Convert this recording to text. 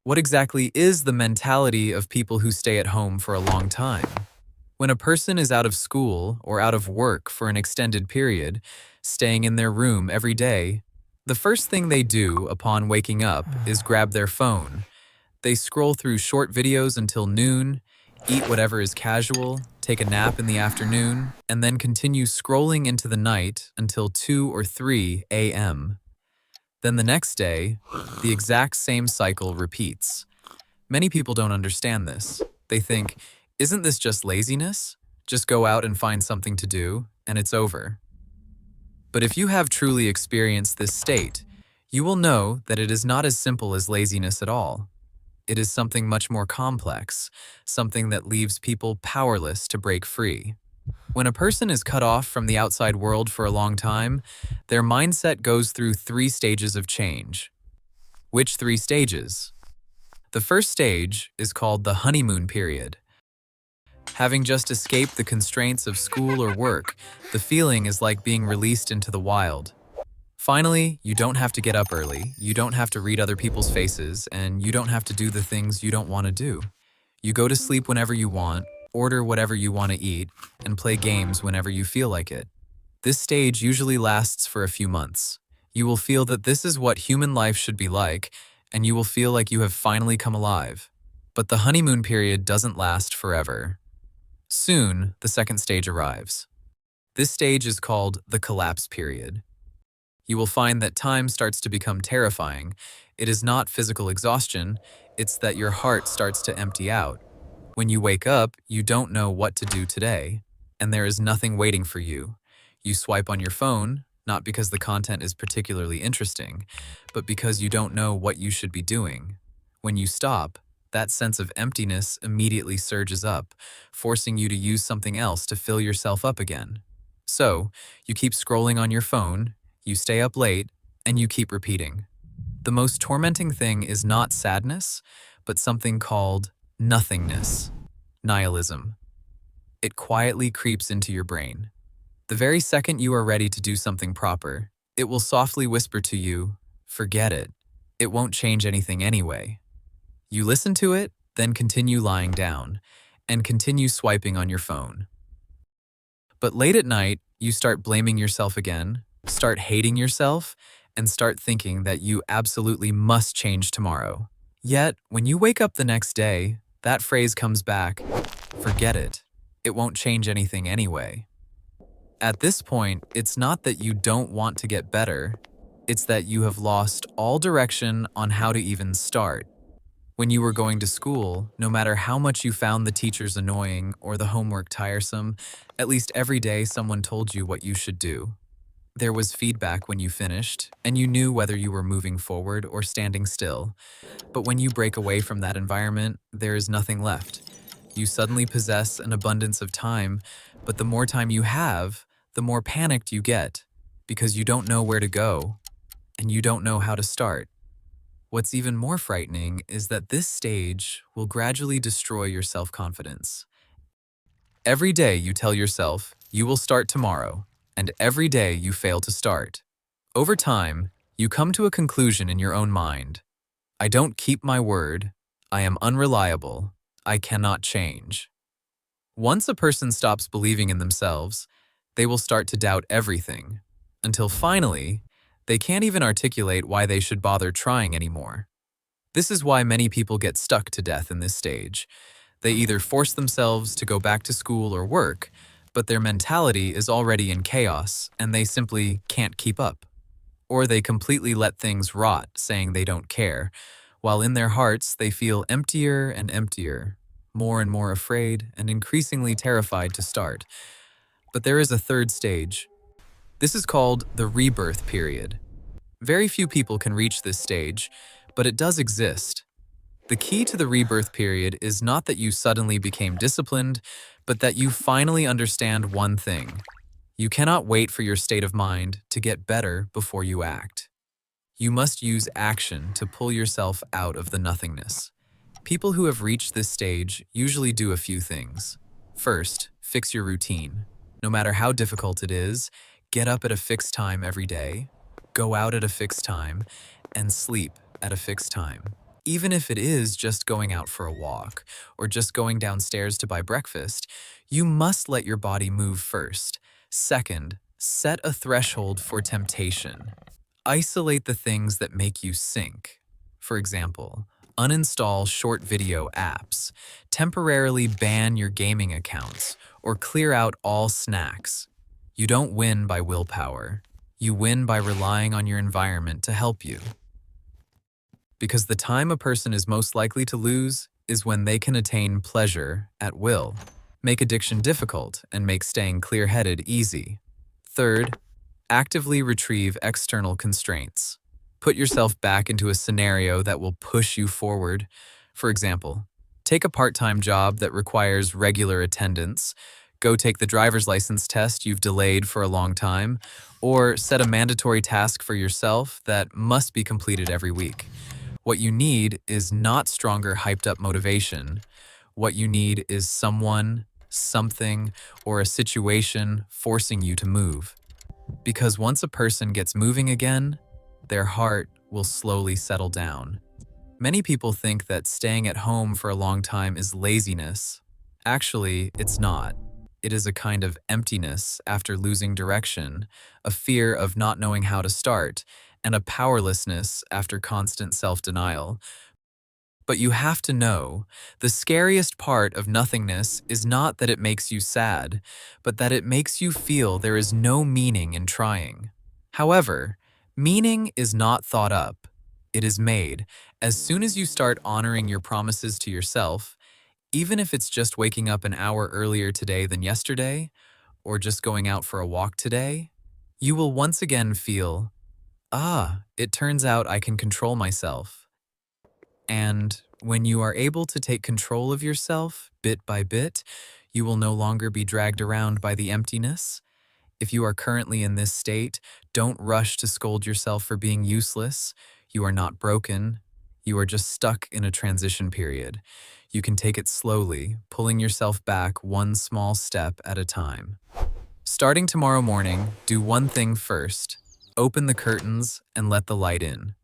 What exactly is the mentality of people who stay at home for a long time? When a person is out of school or out of work for an extended period, staying in their room every day, the first thing they do upon waking up is grab their phone. They scroll through short videos until noon, eat whatever is casual, take a nap in the afternoon, and then continue scrolling into the night until 2 or 3 a.m. Then the next day, the exact same cycle repeats. Many people don't understand this. They think, isn't this just laziness? Just go out and find something to do, and it's over. But if you have truly experienced this state, you will know that it is not as simple as laziness at all. It is something much more complex, something that leaves people powerless to break free. When a person is cut off from the outside world for a long time, their mindset goes through 3 stages of change. Which 3 stages? The first stage is called the honeymoon period. Having just escaped the constraints of school or work, the feeling is like being released into the wild. Finally, you don't have to get up early, you don't have to read other people's faces, and you don't have to do the things you don't want to do. You go to sleep whenever you want, order whatever you want to eat, and play games whenever you feel like it. This stage usually lasts for a few months. You will feel that this is what human life should be like, and you will feel like you have finally come alive. But the honeymoon period doesn't last forever. Soon, the second stage arrives. This stage is called the collapse period. You will find that time starts to become terrifying. It is not physical exhaustion, it's that your heart starts to empty out. When you wake up, you don't know what to do today, and there is nothing waiting for you. You swipe on your phone, not because the content is particularly interesting, but because you don't know what you should be doing. When you stop, that sense of emptiness immediately surges up, forcing you to use something else to fill yourself up again. So, you keep scrolling on your phone, you stay up late, and you keep repeating. The most tormenting thing is not sadness, but something called nothingness, nihilism. It quietly creeps into your brain. The very second you are ready to do something proper, it will softly whisper to you, forget it. It won't change anything anyway. You listen to it, then continue lying down, and continue swiping on your phone. But late at night, you start blaming yourself again, start hating yourself, and start thinking that you absolutely must change tomorrow. Yet, when you wake up the next day, that phrase comes back, forget it. It won't change anything anyway. At this point, it's not that you don't want to get better, it's that you have lost all direction on how to even start. When you were going to school, no matter how much you found the teachers annoying or the homework tiresome, at least every day someone told you what you should do. There was feedback when you finished, and you knew whether you were moving forward or standing still. But when you break away from that environment, there is nothing left. You suddenly possess an abundance of time, but the more time you have, the more panicked you get, because you don't know where to go, and you don't know how to start. What's even more frightening is that this stage will gradually destroy your self-confidence. Every day you tell yourself, you will start tomorrow, and every day you fail to start. Over time, you come to a conclusion in your own mind. I don't keep my word. I am unreliable. I cannot change. Once a person stops believing in themselves, they will start to doubt everything, until finally, they can't even articulate why they should bother trying anymore. This is why many people get stuck to death in this stage. They either force themselves to go back to school or work, but their mentality is already in chaos and they simply can't keep up. Or they completely let things rot, saying they don't care, while in their hearts they feel emptier and emptier, more and more afraid and increasingly terrified to start. But there is a third stage. This is called the rebirth period. Very few people can reach this stage, but it does exist. The key to the rebirth period is not that you suddenly became disciplined, but that you finally understand one thing. You cannot wait for your state of mind to get better before you act. You must use action to pull yourself out of the nothingness. People who have reached this stage usually do a few things. First, fix your routine. No matter how difficult it is, get up at a fixed time every day, go out at a fixed time, and sleep at a fixed time. Even if it is just going out for a walk or just going downstairs to buy breakfast, you must let your body move first. Second, set a threshold for temptation. Isolate the things that make you sink. For example, uninstall short video apps, temporarily ban your gaming accounts, or clear out all snacks. You don't win by willpower. You win by relying on your environment to help you. Because the time a person is most likely to lose is when they can attain pleasure at will, make addiction difficult, and make staying clear-headed easy. Third, actively retrieve external constraints. Put yourself back into a scenario that will push you forward. For example, take a part-time job that requires regular attendance, go take the driver's license test you've delayed for a long time, or set a mandatory task for yourself that must be completed every week. What you need is not stronger, hyped-up motivation. What you need is someone, something, or a situation forcing you to move. Because once a person gets moving again, their heart will slowly settle down. Many people think that staying at home for a long time is laziness. Actually, it's not. It is a kind of emptiness after losing direction, a fear of not knowing how to start, and a powerlessness after constant self-denial. But you have to know, the scariest part of nothingness is not that it makes you sad, but that it makes you feel there is no meaning in trying. However, meaning is not thought up. It is made. As soon as you start honoring your promises to yourself, even if it's just waking up an hour earlier today than yesterday, or just going out for a walk today, you will once again feel, it turns out I can control myself. And when you are able to take control of yourself bit by bit, you will no longer be dragged around by the emptiness. If you are currently in this state, don't rush to scold yourself for being useless. You are not broken. You are just stuck in a transition period. You can take it slowly, pulling yourself back one small step at a time. Starting tomorrow morning, do one thing first. Open the curtains and let the light in.